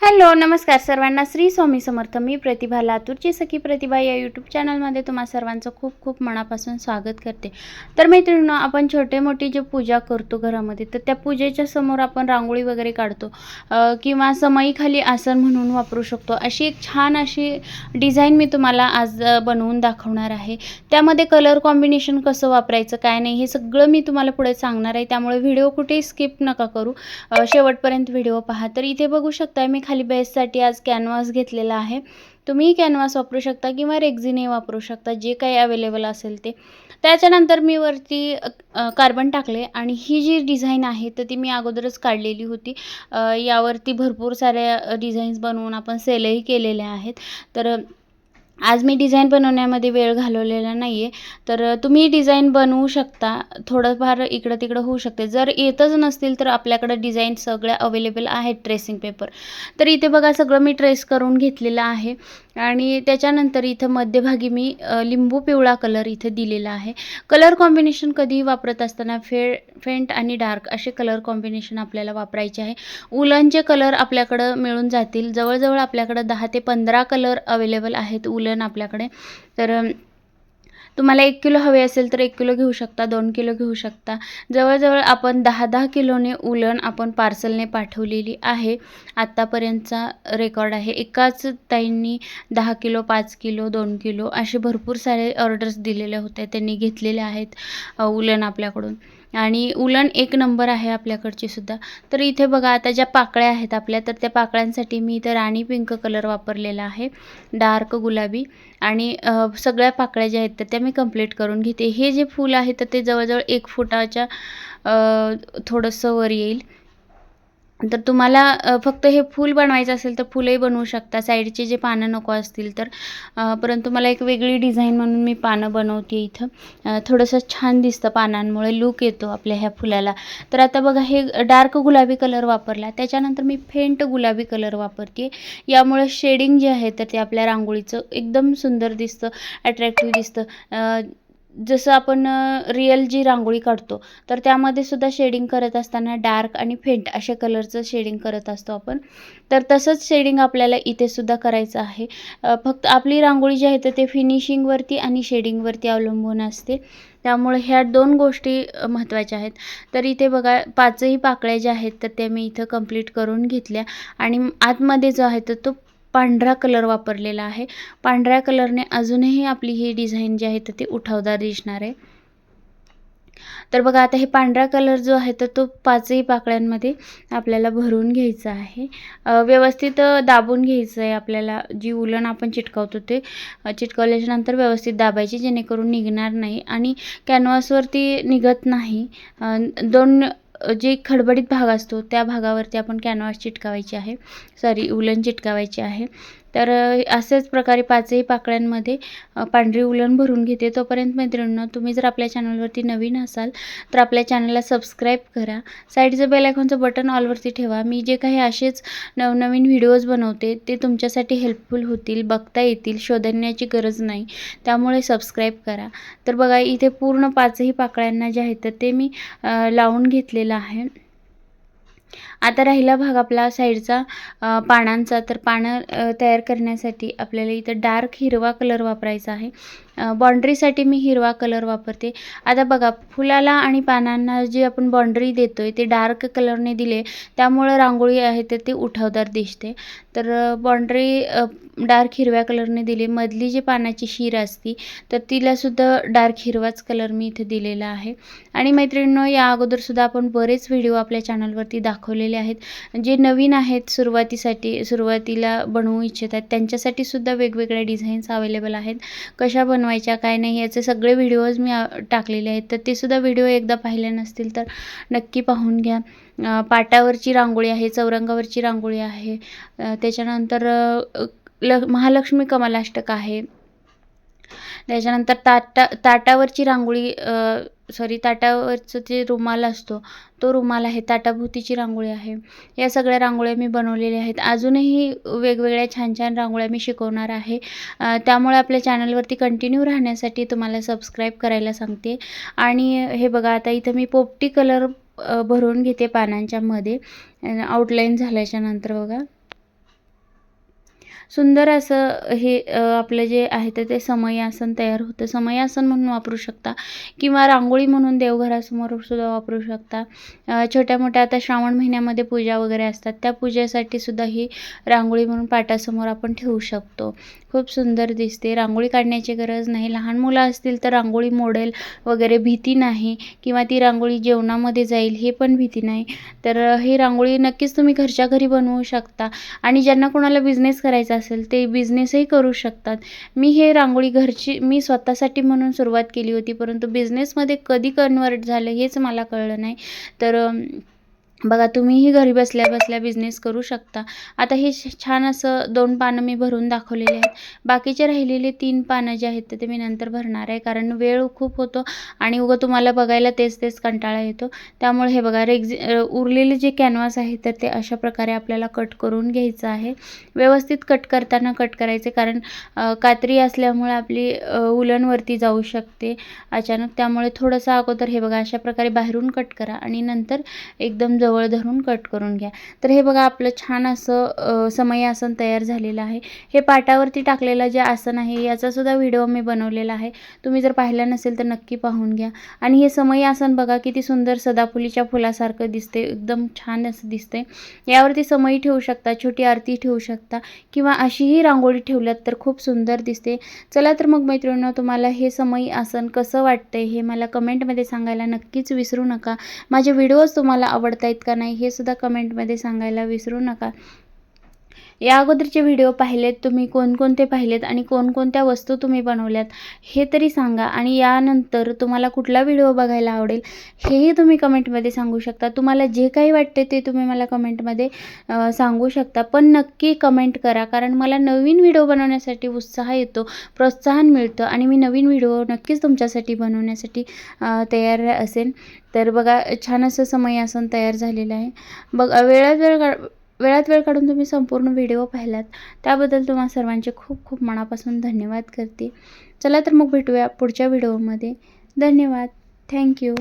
Hello नमस्कार सर्वांना, श्री स्वामी समर्थ. मी प्रतिभा, लातूरची सखी प्रतिभा या यूट्यूब चॅनलमध्ये तुम्हा सर्वांचं खूप खूप मनापासून स्वागत करते. तर मैत्रिणींनो, आपण छोटे मोठी जे पूजा करतो घरामध्ये, तर त्या पूजेच्या समोर आपण रांगोळी वगैरे काढतो किंवा समईखाली आसन म्हणून वापरू शकतो. अशी एक छान अशी डिझाईन मी तुम्हाला आज बनवून दाखवणार आहे. त्यामध्ये कलर कॉम्बिनेशन कसं वापरायचं, काय नाही, हे सगळं मी तुम्हाला पुढे सांगणार आहे. त्यामुळे व्हिडिओ कुठेही स्किप नका करू, शेवटपर्यंत व्हिडिओ पहा. तर इथे बघू शकता मी खाली बेससाठी आज कॅनव्हास घेतलेला आहे. तुम्ही कॅनव्हास वापरू शकता किंवा रेक्झिने वापरू शकता, जे काही अवेलेबल असेल ते. त्याच्यानंतर मी वरती कार्बन टाकले आणि ही जी डिझाईन आहे तर ती मी अगोदरच काढलेली होती. यावरती भरपूर साऱ्या डिझाईन्स बनवून आपण सेलही केलेल्या आहेत. तर आज मी डिझाईन बनवण्यामध्ये वेळ घालवलेला नाही आहे. तर तुम्ही डिझाईन बनवू शकता, थोडंफार इकडं तिकडं होऊ शकते. जर येतच नसतील तर आपल्याकडं डिझाईन सगळ्या अवेलेबल आहेत ट्रेसिंग पेपर. तर इथे बघा सगळं मी ट्रेस करून घेतलेलं आहे आणि त्याच्यानंतर इथं मध्यभागी मी लिंबू पिवळा कलर इथं दिलेला आहे. कलर कॉम्बिनेशन कधीही वापरत असताना फेंट आणि डार्क असे कलर कॉम्बिनेशन आपल्याला वापरायचे आहे. उलनचे कलर आपल्याकडं मिळून जातील. जवळजवळ आपल्याकडं 10 ते 15 कलर अवेलेबल आहेत उलन आपल्याकडे. तर तुम्हाला 1 किलो हवे असेल तर 1 किलो घेऊ शकता, 2 किलो घेऊ शकता. जवळजवळ आपण 10-10 किलोने उलन आपण पार्सलने पाठवलेली आहे. आत्तापर्यंतचा रेकॉर्ड आहे. एकाच ताईंनी 10 किलो, 5 किलो, 2 किलो असे भरपूर सारे ऑर्डर्स दिलेल्या होत्या. त्यांनी घेतलेले आहेत उलन आपल्याकडून. आणि उलन एक नंबर आहे आपल्याकडची सुद्धा. तर इथे बघा आता ज्या पाकळ्या आहेत आपल्या, तर त्या पाकळ्यांसाठी मी इथं राणी पिंक कलर वापरलेला आहे, डार्क गुलाबी. आणि सगळ्या पाकळ्या ज्या आहेत तर त्या मी कंप्लीट करून घेते. हे जे फूल आहे तर ते जवळजवळ 1 फुटाच्या थोडंसं वर येईल. तर तुम्हाला फक्त हे फूल बनवायचं असेल तर फुलही बनवू शकता, साईडचे जे पानं नको असतील तर. परंतु मला एक वेगळी डिझाईन म्हणून मी पानं बनवते इथं. थोडंसं छान दिसतं, पानांमुळे लूक येतो आपल्या ह्या फुलाला. तर आता बघा हे डार्क गुलाबी कलर वापरला, त्याच्यानंतर मी फेंट गुलाबी कलर वापरते. यामुळे शेडिंग जे आहे तर ते आपल्या रांगोळीचं एकदम सुंदर दिसतं, अट्रॅक्टिव्ह दिसतं. जसं आपण रिअल जी रांगोळी काढतो तर त्यामध्ये सुद्धा शेडिंग करत असताना डार्क आणि फेंट अशा कलरचं शेडिंग करत असतो आपण. तर तसंच शेडिंग आपल्याला इथे सुद्धा करायचं आहे. फक्त आपली रांगोळी जी आहे तर ते फिनिशिंगवरती आणि शेडिंगवरती अवलंबून असते. त्यामुळे ह्या 2 गोष्टी महत्त्वाच्या आहेत. तर इथे बघा 5ही पाकळ्या ज्या आहेत तर त्या मी इथं कंप्लीट करून घेतल्या. आणि आतमध्ये जो आहे तर तो पांढरा कलर वापरलेला आहे. पांढऱ्या कलरने अजूनही आपली ही डिझाईन जी आहे तर ती उठावदार दिसणार आहे. तर बघा आता हे पांढरा कलर जो आहे तर तो 5ही पाकळ्यांमध्ये आपल्याला भरून घ्यायचा आहे. व्यवस्थित दाबून घ्यायचं आहे आपल्याला. जी उलन आपण चिटकवतो ते चिटकवल्याच्यानंतर व्यवस्थित दाबायची, जेणेकरून निघणार नाही आणि कॅनव्हासवरती निघत नाही. 2 जे खडबडीत भाग असतो त्या भागावरती आपण कॅनव्हास चिटकावायची आहे, सॉरी उलन चिटकावायची आहे. तर अशाच प्रकारे 5ही पाकळ्यांमध्ये पांढरी उलन भरून घेते. तोपर्यंत मैत्रिणींनो, तुम्ही जर आपल्या चॅनलवरती नवीन असाल तर आपल्या चॅनलला सबस्क्राईब करा. साईडचं बेल आयकॉनचं बटन ऑलवरती ठेवा. मी जे काही असेच नवनवीन व्हिडिओज बनवते ते तुमच्यासाठी हेल्पफुल होतील, बघता येतील, शोधण्याची गरज नाही. त्यामुळे सबस्क्राईब करा. तर बघा इथे पूर्ण 5ही पाकळ्यांना जे आहेत तर ते मी लावून घेतलेलं आहे. आता राहिला भाग आपला साईडचा पानांचा. तर पानं तयार करण्यासाठी आपल्याला इथं डार्क हिरवा कलर वापरायचा आहे. बाँड्रीसाठी मी हिरवा कलर वापरते. आता बघा फुलाला आणि पानांना जी आपण बाँड्री देतोय ते डार्क कलरने दिले, त्यामुळं रांगोळी आहे तर ती उठावदार दिसते. तर बाँड्री डार्क हिरव्या कलरने दिली. मधली जी पानाची शीर असती तर तिलासुद्धा डार्क हिरवाच कलर मी इथे दिलेला आहे. आणि मैत्रिणींनो, या अगोदरसुद्धा आपण बरेच व्हिडिओ आपल्या चॅनलवरती दाखवलेले आहेत. जे नवीन आहेत, सुरुवातीला बनवू इच्छित आहेत त्यांच्यासाठी सुद्धा वेगवेगळ्या डिझाईन्स अवेलेबल आहेत. कशा बनवायच्या काय नाही याचे सगळे व्हिडिओज मी टाकलेले आहेत. तर ते सुद्धा व्हिडिओ एकदा पाहिले नसतील तर नक्की पाहून घ्या. पाटावरची रांगोळी आहे, चौरंगावरची रांगोळी आहे, त्याच्यानंतर महालक्ष्मी कमलाष्टक आहे. त्याच्यानंतर ताटावरची रांगोळी, ताटावरचं जे रुमाल असतो तो रुमाल आहे, ताटाभोवतीची रांगोळी आहे. या सगळ्या रांगोळ्या मी बनवलेल्या आहेत. अजूनही वेगवेगळ्या छान छान रांगोळ्या मी शिकवणार आहे. त्यामुळे आपल्या चॅनलवरती कंटिन्यू राहण्यासाठी तुम्हाला सबस्क्राईब करायला सांगते. आणि हे बघा आता इथं मी पोपटी कलर भरून घेते पानांच्या मध्ये, आउटलाईन झाल्याच्या नंतर बघा. सुंदर असं हे आपलं जे आहे तर ते समयासन तयार होतं. समयासन म्हणून वापरू शकता किंवा रांगोळी म्हणून देवघरासमोर सुद्धा वापरू शकता. छोट्या-मोठ्या आता श्रावण महिन्यामध्ये पूजा वगैरे असतात, त्या पूजेसाठी सुद्धा ही रांगोळी म्हणून पाटासमोर आपण ठेवू शकतो. खूप सुंदर दिसते. रांगोळी काढण्याची गरज नाही. लहान मुलं असतील तर रांगोळी मोडेल वगैरे भीती नाही किंवा ती रांगोळी जेवणामध्ये जाईल हे पण भीती नाही. तर ही रांगोळी नक्कीच तुम्ही घरच्या घरी बनवू शकता आणि ज्यांना कोणाला बिझनेस करायचा असेल ते बिझनेसही करू शकतात. मी हे रांगोळी मी स्वतःसाठी म्हणून सुरुवात केली होती, परंतु बिझनेसमध्ये कधी कन्व्हर्ट झालं हेच मला कळलं नाही. तर बघा तुम्हीही घरी बसल्या-बसल्या बिझनेस करू शकता. आता हे छान असं 2 पानं मी भरून दाखवलेले आहेत. बाकीचे राहिलेले 3 पानं जे आहेत ते मी नंतर भरणार आहे, कारण वेळ खूप होतो आणि उगाच तुम्हाला बघायला तेच कंटाळा येतो. त्यामुळे हे बघा उरलेले जे कॅनव्हास आहे तर ते अशा प्रकारे आपल्याला कट करून घ्यायचं आहे. व्यवस्थित कट करताना कट करायचे, कारण कात्री असल्यामुळे आपली उलनवरती जाऊ शकते अचानक. त्यामुळे थोडंसं अगोदर हे बघा अशा प्रकारे बाहेरून कट करा आणि नंतर एकदम जवळ धरून कट करून घ्या. तर हे बघा आपलं छान असं समयासन तयार झालेलं आहे. हे पाटावरती टाकलेलं जे आसन आहे याचा सुद्धा व्हिडिओ मी बनवलेला आहे. तुम्ही जर पाहिला नसेल तर नक्की पाहून घ्या. आणि हे समयासन बघा किती सुंदर सदाफुलीच्या फुलासारखं दिसते, एकदम छान असं दिसते. यावरती समई ठेवू शकता, छोटी आरती ठेवू शकता किंवा अशीही रांगोळी ठेवल्यात तर खूप सुंदर दिसते. चला तर मग मैत्रिणींनो, तुम्हाला हे समई आसन कसं वाटतंय हे मला कमेंटमध्ये सांगायला नक्कीच विसरू नका. माझे व्हिडिओज तुम्हाला आवडतायत का नाही हे सुद्धा कमेंटमध्ये सांगायला विसरू नका. या अगोदरचे व्हिडिओ पाहिलेत तुम्ही, कोणकोणते पाहिलेत आणि कोणकोणत्या वस्तू तुम्ही बनवल्यात हे तरी सांगा. आणि यानंतर तुम्हाला कुठला व्हिडिओ बघायला आवडेल हेही तुम्ही कमेंटमध्ये सांगू शकता. तुम्हाला जे काही वाटते ते तुम्ही मला कमेंटमध्ये सांगू शकता. पण नक्की कमेंट करा, कारण मला नवीन व्हिडिओ बनवण्यासाठी उत्साह येतो, प्रोत्साहन मिळतं आणि मी नवीन व्हिडिओ नक्कीच तुमच्यासाठी बनवण्यासाठी तयार असेन. तर बघा छान असं समयासन तयार झालेलं आहे. वेळात वेळ काढून तुम्ही संपूर्ण व्हिडिओ पाहिलात त्याबद्दल तुम्हा सर्वांचे खूप खूप मनापासून धन्यवाद करते. चला तर मग भेटूया पुढच्या व्हिडिओमध्ये. धन्यवाद. थँक्यू.